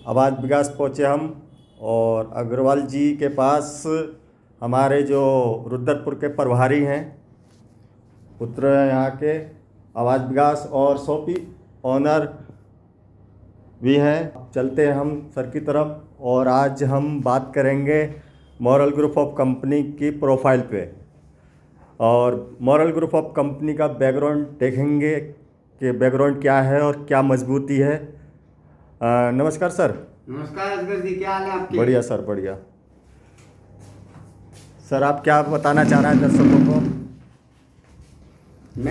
आवाज़ विकास पहुँचे हम और अग्रवाल जी के पास हमारे जो रुद्रपुर के प्रभारी हैं पुत्र यहाँ के आवाज़ विकास और शॉपी ऑनर भी हैं। चलते हैं हम सर की तरफ और आज हम बात करेंगे मॉरल ग्रुप ऑफ कंपनी की प्रोफाइल पे और मॉरल ग्रुप ऑफ कंपनी का बैकग्राउंड देखेंगे कि बैकग्राउंड क्या है और क्या मजबूती है। नमस्कार सर। नमस्कार असगर जी, क्या हाल है आपके? बढ़िया सर, बढ़िया। सर आप क्या बताना चाह रहे हैं दर्शकों को?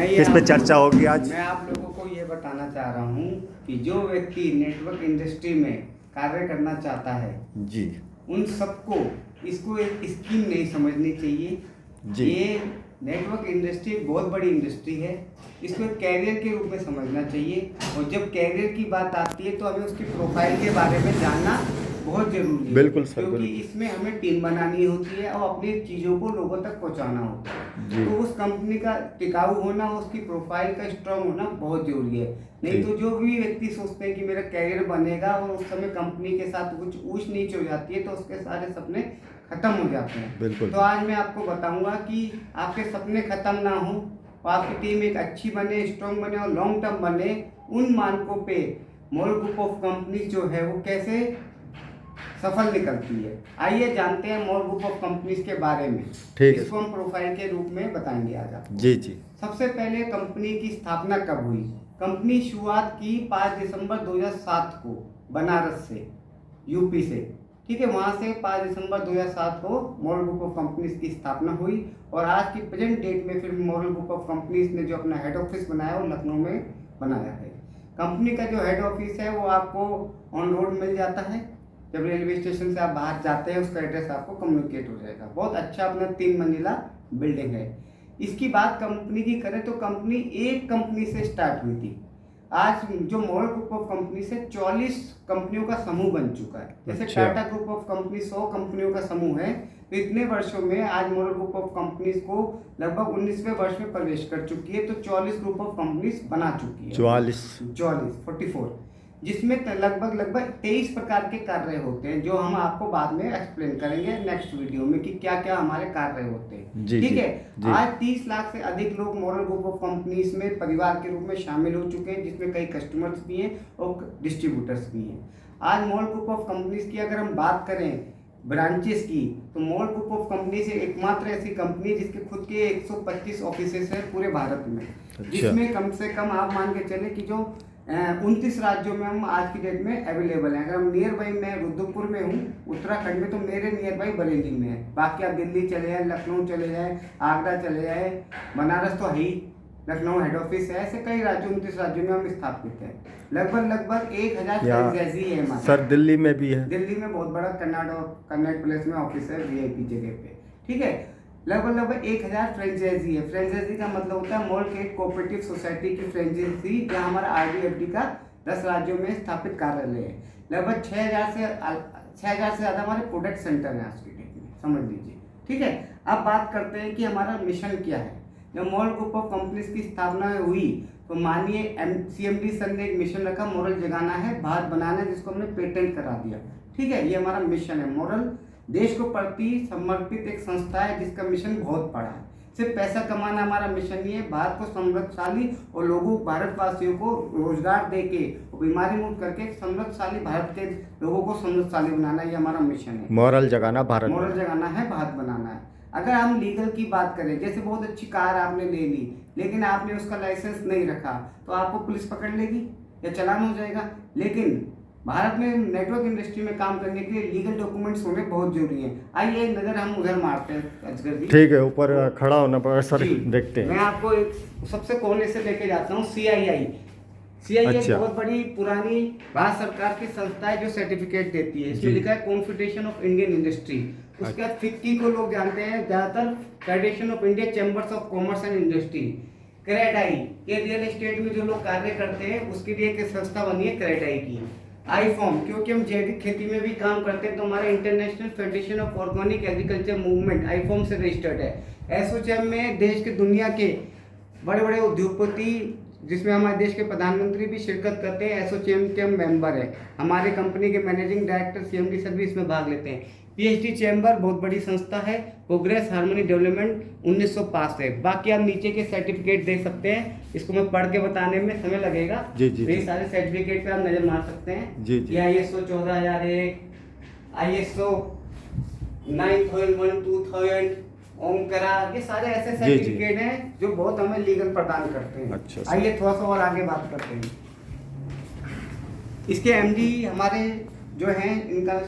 किस पे चर्चा होगी आज? मैं आप लोगों को ये बताना चाह रहा हूँ कि जो व्यक्ति नेटवर्क इंडस्ट्री में कार्य करना चाहता है जी, उन सबको इसको एक स्कीम नहीं समझनी चाहिए जी। ये नेटवर्क इंडस्ट्री बहुत बड़ी इंडस्ट्री है, इसको एक कैरियर के रूप में समझना चाहिए। और जब कैरियर की बात आती है तो हमें उसकी प्रोफाइल के बारे में जानना बहुत जरूरी है। बिल्कुल सर, क्योंकि बिल्कुल। इसमें हमें टीम बनानी होती है और अपनी चीज़ों को लोगों तक पहुंचाना होता है। तो उस कंपनी का टिकाऊ होना, उसकी प्रोफाइल का स्ट्रांग होना बहुत जरूरी है। नहीं तो जो भी व्यक्ति सोचते हैं कि मेरा कैरियर बनेगा और उस समय कंपनी के साथ कुछ ऊंच नीच हो जाती है तो उसके सारे सपने खत्म हो जाते हैं। बिल्कुल। तो आज मैं आपको बताऊंगा कि आपके सपने खत्म ना हो और आपकी टीम एक अच्छी बने, स्ट्रांग बने और लॉन्ग टर्म बने, उन मानकों पे मॉरल ग्रुप ऑफ कंपनी जो है वो कैसे सफल निकलती है। आइए जानते हैं मॉरल ग्रुप ऑफ कंपनीज के बारे में। ठीक है। इसको हम प्रोफाइल के रूप में बताएंगे आज आपको। जी जी। सबसे पहले कंपनी की स्थापना कब हुई? कंपनी शुरुआत की 5 दिसंबर 2007 को बनारस से, यूपी से। ठीक है, वहाँ से 5 दिसंबर 2007 को मॉरल ग्रुप ऑफ कंपनीज की स्थापना हुई और आज की प्रेजेंट डेट में फिर मॉरल ग्रुप ऑफ कंपनीज ने जो अपना हेड ऑफिस बनाया वो लखनऊ में बनाया है। कंपनी का जो हेड ऑफिस है वो आपको ऑन रोड मिल जाता है। जब रेलवे स्टेशन से आप बाहर जाते हैं उसका एड्रेस आपको कम्युनिकेट हो जाएगा। बहुत अच्छा अपना 3 मंजिला बिल्डिंग है। इसकी बात कंपनी की करें तो कंपनी एक कंपनी से स्टार्ट हुई थी। आज जो मॉरल ग्रुप ऑफ कंपनी से 44 कंपनियों का समूह बन चुका है। जैसे अच्छा। टाटा ग्रुप ऑफ कंपनी 100 कंपनियों का समूह है, तो इतने वर्षों में आज मॉरल ग्रुप ऑफ कंपनीज को लगभग 19वें वर्ष में प्रवेश कर चुकी है। तो 44 ग्रुप ऑफ कंपनीज बना चुकी है। 44 जिसमें लगभग 23 प्रकार के कार्य होते हैं, जो हम आपको बाद में एक्सप्लेन करेंगे नेक्स्ट वीडियो में कि क्या क्या हमारे कार्य होते हैं। ठीक है। आज 30 लाख से अधिक लोग मॉरल ग्रुप ऑफ कंपनीज में परिवार के रूप में शामिल हो चुके हैं, जिसमें कई कस्टमर्स भी हैं और डिस्ट्रीब्यूटर्स भी हैं। आज मॉरल ग्रुप ऑफ कंपनीज की अगर हम बात करें ब्रांचेस की, तो मॉरल ग्रुप ऑफ कंपनी से एकमात्र ऐसी कंपनी जिसके खुद के 125 ऑफिसेस हैं पूरे भारत में। जिसमें कम से कम आप मान के चले कि जो 29 राज्यों में हम आज की डेट में अवेलेबल हैं। अगर हम नियर बाई, मैं रुद्रपुर में हूँ उत्तराखंड में, तो मेरे नियर बाई बरेली में है। बाकी आप दिल्ली चले जाए, लखनऊ चले जाए, आगरा चले जाए, बनारस तो है ही, लखनऊ हेड ऑफिस है। ऐसे कई राज्यों, 29 राज्यों में हम स्थापित हैं। लगभग 1000 फ्रेंचाइजी है हमारे। सर दिल्ली में भी है। दिल्ली में बहुत बड़ा कन्नाट प्लेस में ऑफिस है, VIP जगह पे। ठीक है, लगभग 1000 फ्रेंचाइजी है। फ्रेंचाइजी का मतलब होता है मॉरल ट्रेड कोऑपरेटिव सोसाइटी की फ्रेंचाइजी, जहाँ हमारा RDFD का 10 राज्यों में स्थापित कार्यालय है। लगभग 6000 से ज़्यादा हमारे प्रोडक्ट सेंटर हैं आज की डेट में, समझ लीजिए। ठीक है, अब बात करते हैं कि हमारा मिशन क्या है। जब मॉरल ग्रुप ऑफ कंपनीज की स्थापना हुई तो माननीय CMD सर ने एक मिशन रखा, मॉरल जगाना है, भारत बनाना है, जिसको हमने पेटेंट करा दिया। ठीक है, ये हमारा मिशन है। मॉरल देश को प्रति समर्पित एक संस्था है जिसका मिशन बहुत बड़ा है। सिर्फ पैसा कमाना हमारा मिशन नहीं है, भारत को समृद्धशाली और लोगों भारतवासियों को रोजगार देके और बीमारी मुक्त करके एक समृद्धशाली भारत के लोगों को समृद्धशाली बनाना, ये हमारा मिशन है। मॉरल जगाना भारत, मॉरल जगाना है, भारत बनाना है। अगर हम लीगल की बात करें, जैसे बहुत अच्छी कार आपने ले ली लेकिन आपने उसका लाइसेंस नहीं रखा, तो आपको पुलिस पकड़ लेगी या चालान हो जाएगा। लेकिन भारत में नेटवर्क इंडस्ट्री में काम करने के लिए लीगल डॉक्यूमेंट्स होने बहुत जरूरी हैं। आइए नजर हम उधर मारते हैं असगर जी। ठीक है, ऊपर खड़ा होना पड़ेगा सर, देखते हैं। मैं आपको एक सबसे कोने से लेके जाता हूँ। CII एक बहुत बड़ी पुरानी भारत सरकार की संस्था है जो सर्टिफिकेट देती है। इसमें लिखा है कॉन्फेडरेशन ऑफ इंडियन इंडस्ट्री। उसके बाद FICCI को लोग जानते हैं ज्यादातर, federation of India chambers of commerce and industry. CREDAI, ये रियल एस्टेट में जो लोग कार्य करते हैं उसके लिए एक संस्था बनी है CREDAI की। IFOM, क्योंकि हम जैविक खेती में भी काम करते हैं तो हमारा international federation of organic agriculture movement IFOM से रजिस्टर्ड है। एसोचैम में देश के दुनिया के बड़े बड़े उद्योगपति जिसमें हमारे देश के प्रधानमंत्री भी शिरकत करते हैं, एसोचैम के मेंबर है। हमारे कंपनी के मैनेजिंग डायरेक्टर सीएमडी सर भी इसमें भाग लेते हैं। पीएचडी चैम्बर बहुत बड़ी संस्था है, प्रोग्रेस हार्मनी डेवलपमेंट 1900 पास है। बाकी आप नीचे के सर्टिफिकेट देख सकते हैं, इसको मैं पढ़ के बताने में समय लगेगा। जी जी, ये सारे सर्टिफिकेट पे आप नजर मार सकते हैं। जी जी, ये ISO 14001, ISO 9001, 2000, ओमकारा, ये सारे ऐसे सर्टिफिकेट हैं जो बहुत हमें लीगल प्रदान करते हैं। अच्छा, आइए थोड़ा सा और आगे बात करते हैं। इसके एमडी हमारे जो हैं, इनका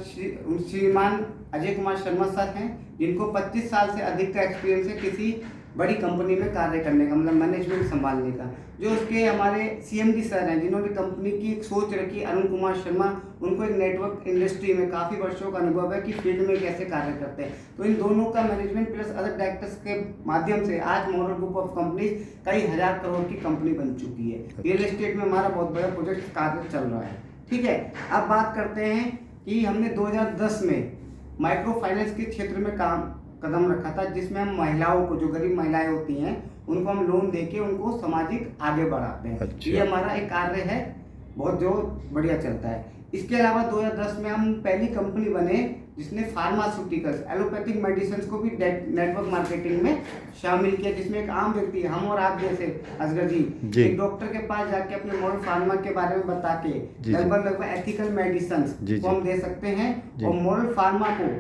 श्रीमान अजय कुमार शर्मा सर हैं, जिनको 25 साल से अधिक का एक्सपीरियंस है किसी बड़ी कंपनी में कार्य करने का, मतलब मैनेजमेंट संभालने का। जो उसके हमारे सीएमडी सर हैं, जिन्होंने कंपनी की एक सोच रखी, अरुण कुमार शर्मा, उनको एक नेटवर्क इंडस्ट्री में काफ़ी वर्षों का अनुभव है कि फील्ड में कैसे कार्य करते हैं। तो इन दोनों का मैनेजमेंट प्लस अदर डायरेक्टर्स के माध्यम से आज मॉरल ग्रुप ऑफ कंपनीज कई हजार करोड़ की कंपनी बन चुकी है। रियल एस्टेट में हमारा बहुत बड़ा प्रोजेक्ट कार्य चल रहा है। ठीक है, अब बात करते हैं कि हमने 2010 में माइक्रो फाइनेंस के क्षेत्र में कदम रखा था, जिसमें हम महिलाओं को, जो गरीब महिलाएं होती हैं, उनको हम लोन देके उनको सामाजिक आगे बढ़ाते हैं। अच्छा। ये हमारा एक कार्य है बहुत जो बढ़िया चलता है। इसके अलावा 2010 में हम पहली कंपनी बने जिसने फार्मास्यूटिकल्स, एलोपैथिक मेडिसिन को भी नेटवर्क मार्केटिंग में शामिल किया, जिसमें एक आम व्यक्ति, हम और आप जैसे असगर जी एक डॉक्टर के पास जाके अपने मॉडल फार्मा के बारे में बता के लगभग एथिकल मेडिसिन को हम दे सकते हैं। और मॉडल फार्मा को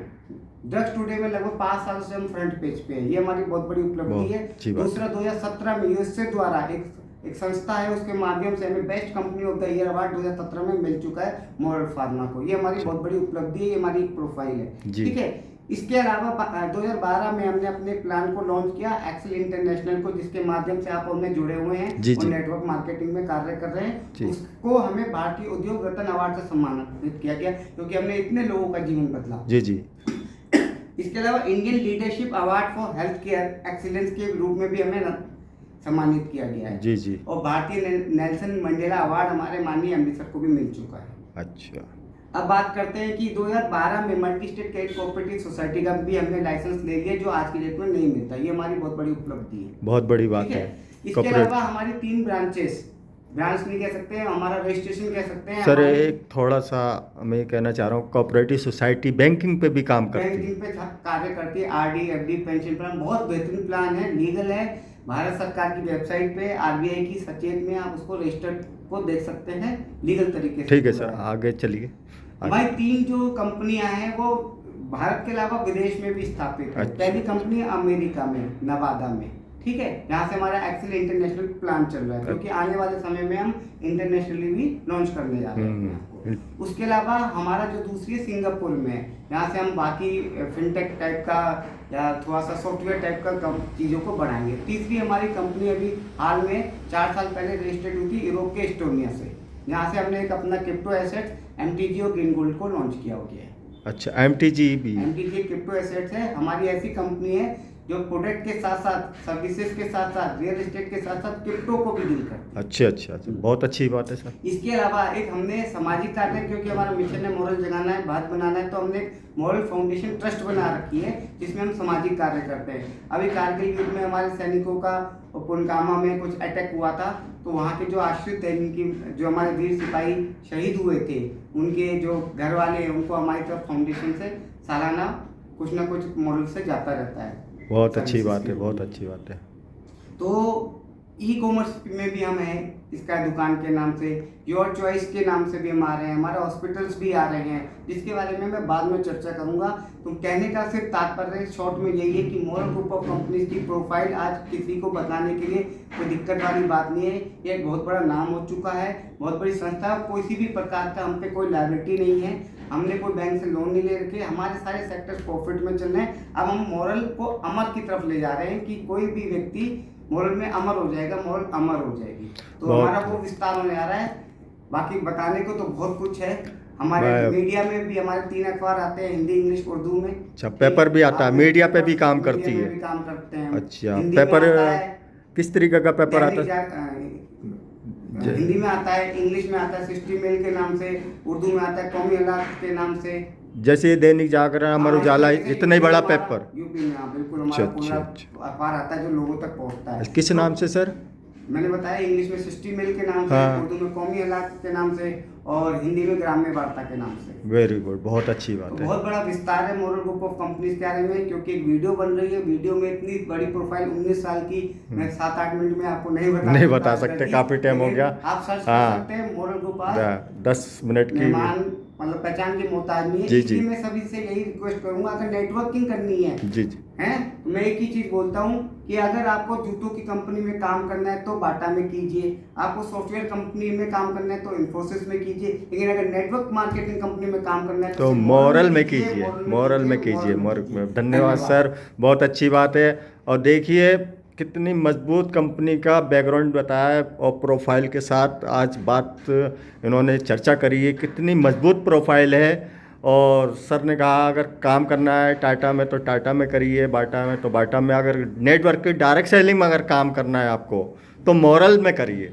ड्रग्स टुडे में लगभग 5 साल से हम फ्रंट पेज पे हैं, ये हमारी बहुत बड़ी उपलब्धि है। दूसरा 2017 में यूएसए द्वारा एक संस्था है, उसके माध्यम से हमें best company of the year award 2017 में मिल चुका है मॉडल फार्मा को। ये हमारी बहुत बड़ी उपलब्धि है, ये हमारी एक प्रोफाइल है। ठीक है, इसके अलावा 2012 में हमने अपने प्लान को लॉन्च किया, एक्सेल इंटरनेशनल को, जिसके माध्यम से आप उनमें जुड़े हुए हैं और नेटवर्क मार्केटिंग में कार्य कर रहे हैं। उसको हमें भारतीय उद्योग रत्न अवार्ड से सम्मानित किया गया, क्योंकि हमने इतने लोगों का जीवन बदला। जी जी। इसके अलावा Indian leadership award for health care excellence के रूप में भी हमें सम्मानित किया गया है। जी जी। और भारतीय नेल्सन मंडेला अवार्ड हमारे माननीय एमडी सर को भी मिल चुका है। अच्छा, अब बात करते हैं कि 2012 में multi state credit cooperative society का भी हमने लाइसेंस ले लिया, जो आज की डेट में नहीं मिलता। ये हमारी बहुत बड़ी उपलब्धि है, बहुत बड़ी बात है। इसके अलावा हमारी 3 ब्रांच नहीं कह सकते हैं, हमारा रजिस्ट्रेशन कह सकते हैं। सर एक थोड़ा सा मैं कहना चाह रहा हूँ, कोऑपरेटिव सोसाइटी बैंकिंग पे भी काम करती है, बैंकिंग पे कार्य करती है। RD FD पेंशन प्लान बहुत बेहतरीन प्लान है, लीगल है, भारत सरकार की वेबसाइट पे RBI की सचेत में आप उसको रजिस्टर्ड को देख सकते हैं लीगल तरीके से। ठीक है सर, आगे चलिए। हमारी 3 जो कंपनियां हैं वो भारत के अलावा विदेश में भी स्थापित है। पहली कंपनी अमेरिका में, नवादा में, ठीक है, यहाँ से हमारा एक्सेल इंटरनेशनल प्लान चल रहा है, क्योंकि आने वाले समय में हम इंटरनेशनली भी लॉन्च करने जा रहे हैं। उसके अलावा हमारा जो दूसरी सिंगापुर में है, यहाँ से हम बाकी फिनटेक टाइप का या थोड़ा सा सॉफ्टवेयर टाइप का चीज़ों को बढ़ाएंगे। तीसरी हमारी कंपनी अभी हाल में 4 साल पहले रजिस्टर्ड हुई थी यूरोप के एस्टोनिया से, यहाँ से हमने एक अपना क्रिप्टो एसेट MTG और ग्रीन गोल्ड को लॉन्च किया हो गया है। अच्छा, MTG क्रिप्टो एसेट्स है, हमारी ऐसी कंपनी है जो प्रोडक्ट के साथ साथ, सर्विसेज के साथ साथ, रियल एस्टेट के साथ साथ क्रिप्टो को भी डील करती है। अच्छा, बहुत अच्छी बात है सर। इसके अलावा एक हमने सामाजिक कार्य, क्योंकि हमारा मिशन है मोरल जगाना है, भारत बनाना है, तो हमने मोरल फाउंडेशन ट्रस्ट बना रखी है, जिसमें हम सामाजिक कार्य करते हैं। अभी कारगिल युद्ध में हमारे सैनिकों का पुलवामा में कुछ अटैक हुआ था, तो वहाँ के जो आश्रित थे, इनकी जो हमारे वीर सिपाही शहीद हुए थे, उनके जो घर वाले हैं, उनको हमारी तरफ फाउंडेशन से सालाना कुछ ना कुछ मॉडल से जाता रहता है। बहुत अच्छी बात है, बहुत अच्छी बात है। तो ई-कॉमर्स में भी हम हैं, इसका दुकान के नाम से, योर चॉइस के नाम से भी हम आ रहे हैं, हमारे हॉस्पिटल्स भी आ रहे हैं, जिसके बारे में मैं बाद में चर्चा करूंगा। तो कहने का सिर्फ तात्पर्य शॉर्ट में यही है कि मॉरल ग्रुप ऑफ कंपनीज की प्रोफाइल आज किसी को बताने के लिए कोई दिक्कत वाली बात नहीं है। ये एक बहुत बड़ा नाम हो चुका है, बहुत बड़ी संस्था, कोई भी प्रकार का हम पे कोई लायबिलिटी नहीं है, हमने कोई बैंक से लोन नहीं ले रखे, हमारे सारे सेक्टर्स प्रॉफिट में चल रहे हैं। अब हम मॉरल को अमर की तरफ ले जा रहे हैं कि कोई भी व्यक्ति मॉरल में अमर हो जाएगा, मॉरल अमर हो जाएगी। तो हमारा वो विस्तार होने आ रहा है। बाकी बताने को तो बहुत कुछ है, हमारे मीडिया में भी हमारे 3 अखबार आते हैं, हिंदी, इंग्लिश, उर्दू में। अच्छा, पेपर भी आता है, मीडिया पे भी काम करती है, काम करते हैं। अच्छा, पेपर किस तरीके का पेपर आता है? हिंदी में आता है, इंग्लिश में आता है 60 मेल के नाम से, उर्दू में आता है कौमी हालात के नाम से, जैसे दैनिक जागरण, अमर उजाला, इतना ही बड़ा पेपर यूपी में। बिल्कुल, हमारा पूरा अखबार आता है जो लोगों तक पहुंचता है। किस नाम से सर? मैंने बताया इंग्लिश में 60 मिल के नाम से, हाँ। उर्दू में कौमी हलाक के नाम से और हिंदी में ग्राम्य वार्ता के नाम से। वेरी गुड, बहुत अच्छी तो बात है। बहुत बड़ा विस्तार है मोरल ग्रुप ऑफ कंपनीज के बारे में, क्योंकि एक वीडियो बन रही है। वीडियो में इतनी बड़ी प्रोफाइल 19 साल की मैं 7-8 मिनट में आपको नहीं बता सकते, काफी टाइम हो गया। आप सर्च कर हाँ। सकते हैं मोरल ग्रुप आज 10 मिनट की। मेहमान मतलब पहचान के मोहताज नहीं है। जी, जी। इसलिए मैं सभी से यही रिक्वेस्ट करूंगा, अगर नेटवर्किंग करनी है जी जी हैं तो मैं एक ही चीज बोलता हूँ कि अगर आपको जूतों की कंपनी में काम करना है तो बाटा में कीजिए, आपको सॉफ्टवेयर कंपनी में काम करना है तो इन्फोसिस में कीजिए, लेकिन अगर नेटवर्क मार्केटिंग कंपनी में काम करना है तो मोरल में कीजिए, मोरल में कीजिए, मोरल में। धन्यवाद सर, बहुत अच्छी बात है। और देखिए कितनी मजबूत कंपनी का बैकग्राउंड बताया और प्रोफाइल के साथ आज बात इन्होंने चर्चा करी है, कितनी मजबूत प्रोफाइल है। और सर ने कहा अगर काम करना है टाटा में तो टाटा में करिए, बाटा में तो बाटा में, अगर नेटवर्क की डायरेक्ट सेलिंग में अगर काम करना है आपको तो मोरल में करिए।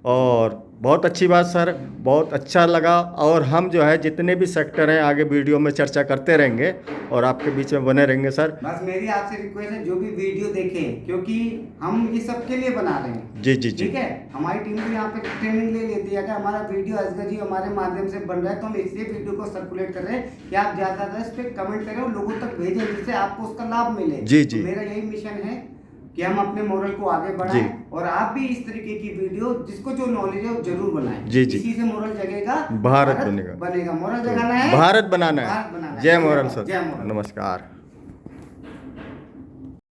और बहुत अच्छी बात सर, बहुत अच्छा लगा। और हम जो है जितने भी सेक्टर हैं आगे वीडियो में चर्चा करते रहेंगे और आपके बीच में बने रहेंगे सर। बस मेरी आपसे रिक्वेस्ट है जो भी वीडियो देखें, क्योंकि हम ये सबके लिए बना रहे हैं। जी जी जी, ठीक है, हमारी टीम भी यहाँ पे ट्रेनिंग ले लेती है। अगर हमारा वीडियो असगर जी हमारे माध्यम से बन रहा है तो हम इसलिए वीडियो को सर्कुलेट कर रहे हैं कि आप ज़्यादा इस पर कमेंट करें और लोगों तक भेजें जिससे आपको उसका लाभ मिले। जी जी, तो मेरा यही मिशन है कि हम अपने मोरल को आगे बढ़ाएं और आप भी इस तरीके की वीडियो जिसको जो नॉलेज है वो जरूर बनाएं। जी जी, इसी से मोरल जगेगा, भारत बनेगा। मोरल जगाना है, भारत बनाना है। भारत बनाना है। जय मोरल सर, जय मोरल। नमस्कार।